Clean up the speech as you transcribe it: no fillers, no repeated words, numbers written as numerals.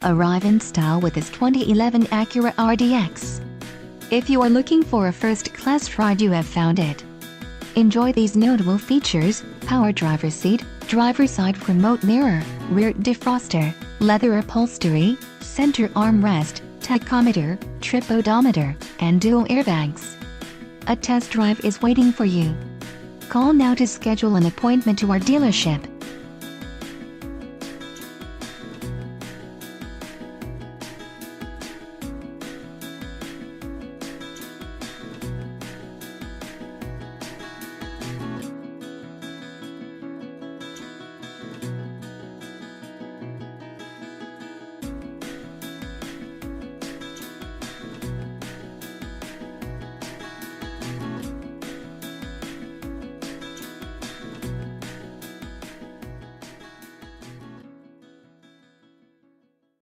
arrive in style with this 2011 Acura RDX. If you are looking for a first-class ride, you have found it. Enjoy these notable features: power driver's seat, driver's side remote mirror, rear defroster, leather upholstery, center armrest, tachometer, trip odometer, and dual airbags. A test drive is waiting for you. Call now to schedule an appointment to our dealership.